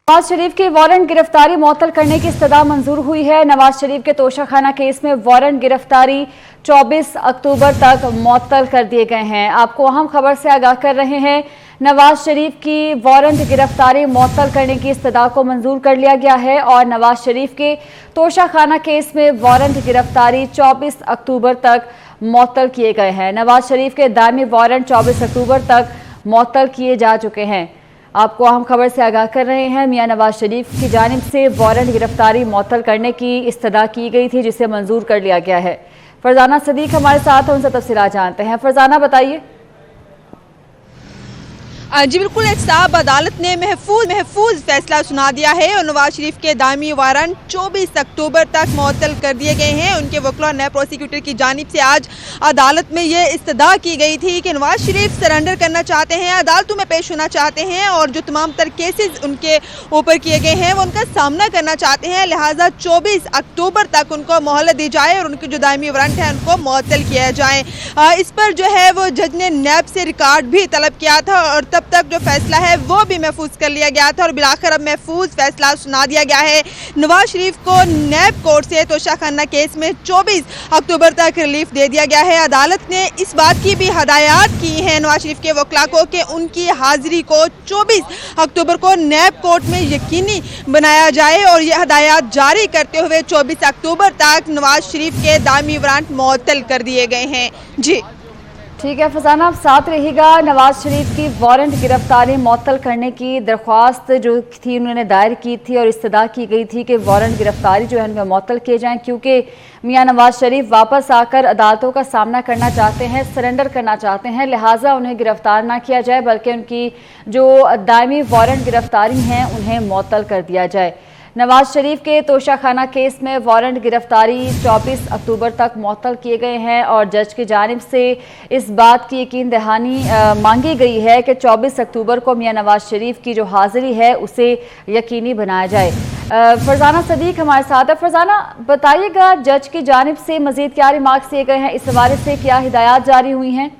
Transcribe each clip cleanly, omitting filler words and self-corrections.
नवाज शरीफ की वारंट गिरफ्तारी मुअत्तल करने की इस्तदा मंजूर हुई है। नवाज शरीफ के तोशाखाना केस में वारंट गिरफ्तारी 24 अक्टूबर तक मुअत्तल कर दिए गए हैं। आपको अहम खबर से आगाह कर रहे हैं। नवाज शरीफ की वारंट गिरफ्तारी मुअत्तल करने की इस्तदा को मंजूर कर लिया गया है और नवाज शरीफ के तोशाखाना केस में वारंट गिरफ्तारी 24 अक्टूबर तक मुअत्तल किए गए हैं। नवाज शरीफ के दायमी वारंट 24 अक्टूबर तक मुअत्तल किए जा चुके हैं। आपको अहम खबर से आगाह कर रहे हैं। मियां नवाज शरीफ की जानिब से वारंट गिरफ्तारी मुअत्तल करने की इस्तदा की गई थी, जिसे मंजूर कर लिया गया है। फरजाना सदीक हमारे साथ हैं, उनसे तफसीलात जानते हैं। फरजाना, बताइए। जी बिल्कुल, एहतसाब अदालत ने महफूज फैसला सुना दिया है और नवाज शरीफ के दायमी वारंट 24 अक्टूबर तक मुअत्तल कर दिए गए हैं। उनके वकील और नए प्रोसिक्यूटर की जानिब से आज अदालत में ये इस्तदा की गई थी कि नवाज शरीफ सरेंडर करना चाहते हैं, अदालतों में पेश होना चाहते हैं और जो तमाम तर केसेस उनके ऊपर किए गए हैं वो उनका सामना करना चाहते हैं। लिहाजा 24 अक्टूबर तक उनको मोहलत दी जाए और उनके जो दायमी वारंट है उनको मुअत्तल किया जाए। इस पर जो है वो जज ने नैब से रिकॉर्ड भी तलब किया था और तब तक जो फैसला है वो भी महफूज कर लिया गया था और बिलाखिर अब महफूज फैसला सुना दिया गया है। नवाज शरीफ को नैब कोर्ट से तोशाखाना केस में 24 अक्टूबर तक रिलीफ दे दिया गया है। अदालत ने इस बात की भी हदायत की है नवाज शरीफ के वकील को कि उनकी हाजिरी को 24 अक्टूबर को नैब कोर्ट में यकीनी बनाया जाए और ये हदायत जारी करते हुए 24 अक्टूबर तक नवाज शरीफ के दायमी वारंट मुअत्तल कर दिए गए हैं। जी ठीक है फरजाना, आप साथ रहिएगा। नवाज शरीफ की वारंट गिरफ्तारी मुअत्तल करने की दरख्वास्त जो थी उन्होंने दायर की थी और इस्तदा की गई थी कि वारंट गिरफ्तारी जो है उनमें मुअत्तल किए जाएं, क्योंकि मियां नवाज शरीफ वापस आकर अदालतों का सामना करना चाहते हैं, सरेंडर करना चाहते हैं। लिहाजा उन्हें गिरफ्तार ना किया जाए बल्कि उनकी जो दायमी वारंट गिरफ्तारी हैं उन्हें मुअत्तल कर दिया जाए। नवाज शरीफ के तोशाखाना केस में वारंट गिरफ्तारी 24 अक्टूबर तक मुअत्तल किए गए हैं और जज की जानिब से इस बात की यकीन दहानी मांगी गई है कि 24 अक्टूबर को मियां नवाज शरीफ की जो हाजिरी है उसे यकीनी बनाया जाए। फरजाना सदीक हमारे साथ है। फरजाना, बताइएगा, जज की जानिब से मजीद क्या रिमार्क्स दिए गए हैं, इस हवाले से क्या हिदायत जारी हुई हैं?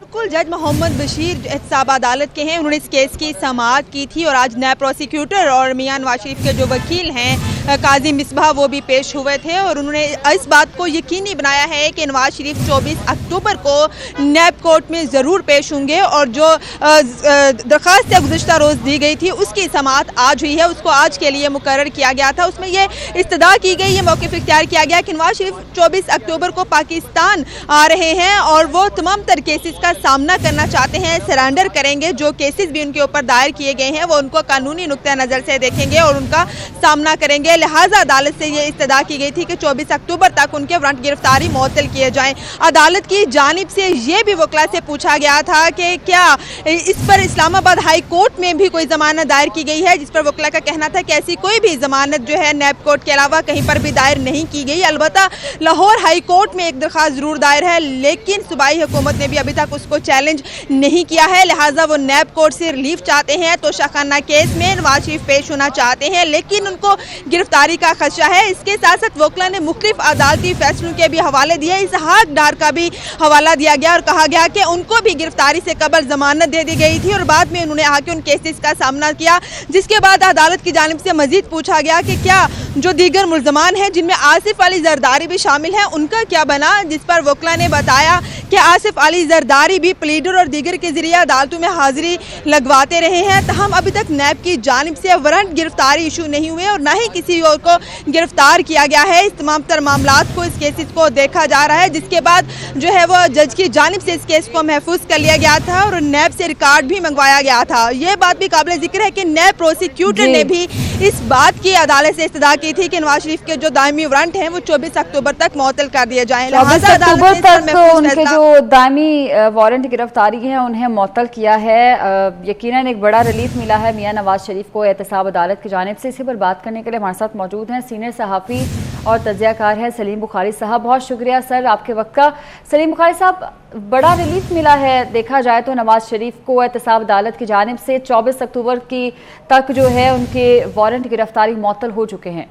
बिल्कुल, जज मोहम्मद बशीर एहतसाब अदालत के हैं, उन्होंने इस केस की समाअत की थी और आज नए प्रोसिक्यूटर और मियां नवाज शरीफ के जो वकील हैं काजी मिसबाह वो भी पेश हुए थे और उन्होंने इस बात को यकीनी बनाया है कि नवाज शरीफ 24 अक्टूबर को नैब कोर्ट में ज़रूर पेश होंगे और जो दरख्वास्त गुज़श्ता रोज़ दी गई थी उसकी समाअत आज हुई है, उसको आज के लिए मुकर्रर किया गया था। उसमें ये इस्तदा की गई, ये मौक़िफ़ इख्तियार किया गया कि नवाज शरीफ 24 अक्टूबर को पाकिस्तान आ रहे हैं और वो तमाम तर केसेस का सामना करना चाहते हैं, सरेंडर करेंगे। जो केसेस भी उनके ऊपर दायर किए गए हैं वो उनको कानूनी नुक्ता नज़र से देखेंगे और उनका सामना करेंगे। लिहाजा अदालत से ये इस्तदा की गई थी कि 24 अक्टूबर तक उनके वारंट गिरफ्तारी मुअत्तल किए जाएं। अदालत की जानिब से ये भी वकील से पूछा गया था कि क्या इस पर इस्लामाबाद हाई कोर्ट में भी कोई जमानत दायर की गई है, जिस पर वकील का कहना था कि ऐसी कोई भी जमानत जो है नैब कोर्ट के अलावा कहीं पर भी दायर नहीं की गई। अलबत्ता लाहौर हाई कोर्ट में एक दरख्वास्त जरूर दायर है, लेकिन सूबाई हुकूमत ने भी अभी तक उसको चैलेंज नहीं किया है। लिहाजा वो नैब कोर्ट से रिलीफ चाहते हैं। तोशाखाना केस में नवाज शरीफ पेश होना चाहते हैं लेकिन उनको गिरफ्तारी का खदशा है। इसके साथ साथ वकील ने मुख्तलिफ अदालती फैसलों के भी हवाले दिए, इसहाक डार का भी हवाला दिया गया और कहा गया कि उनको भी गिरफ्तारी से कबल जमानत दे दी गई थी और बाद में उन्होंने आके उन केसेस का सामना किया। जिसके बाद अदालत की जानिब से मजीद पूछा गया कि क्या जो दीगर मुल्जमान हैं जिनमें आसिफ अली जरदारी भी शामिल है उनका क्या बना, जिस पर वकील ने बताया कि आसिफ अली जरदारी भी प्लीडर और दीगर के जरिए अदालतों में हाजिरी लगवाते रहे हैं। तहम अभी तक नैब की जानिब से वारंट गिरफ्तारी इशू नहीं हुए और ना ही किसी और को गिरफ्तार किया गया है। इस तमाम तर मामलात को, इस केसेस को देखा जा रहा है, जिसके बाद जो है वो जज की जानिब से इस केस को महफूज कर लिया गया था और नैब से रिकॉर्ड भी मंगवाया गया था। ये बात भी काबिल जिक्र है कि नैब प्रोसिक्यूटर ने भी इस बात की अदालत से इस्तदा की थी कि नवाज शरीफ के जो दायमी वारंट हैं वो 24 अक्टूबर तक मुअत्तल कर दिए जाएं। 24 अक्टूबर तक उनके जो दायमी वारंट गिरफ्तारी है उन्हें मुअत्तल किया है। यकीनन एक बड़ा रिलीफ मिला है मियां नवाज शरीफ को एहतसाब अदालत की जानिब से। इसी पर बात करने के लिए हमारे साथ मौजूद हैं सीनियर सहाफ़ी और तज्ज़ियाकार हैं सलीम बुखारी साहब। बहुत शुक्रिया सर आपके वक्त का। सलीम बुखारी साहब, बड़ा रिलीफ मिला है देखा जाए तो नवाज शरीफ को एहतसाब अदालत की जानिब से 24 अक्टूबर की तक जो है उनके वारंट गिरफ्तारी मुअत्तल हो चुके हैं।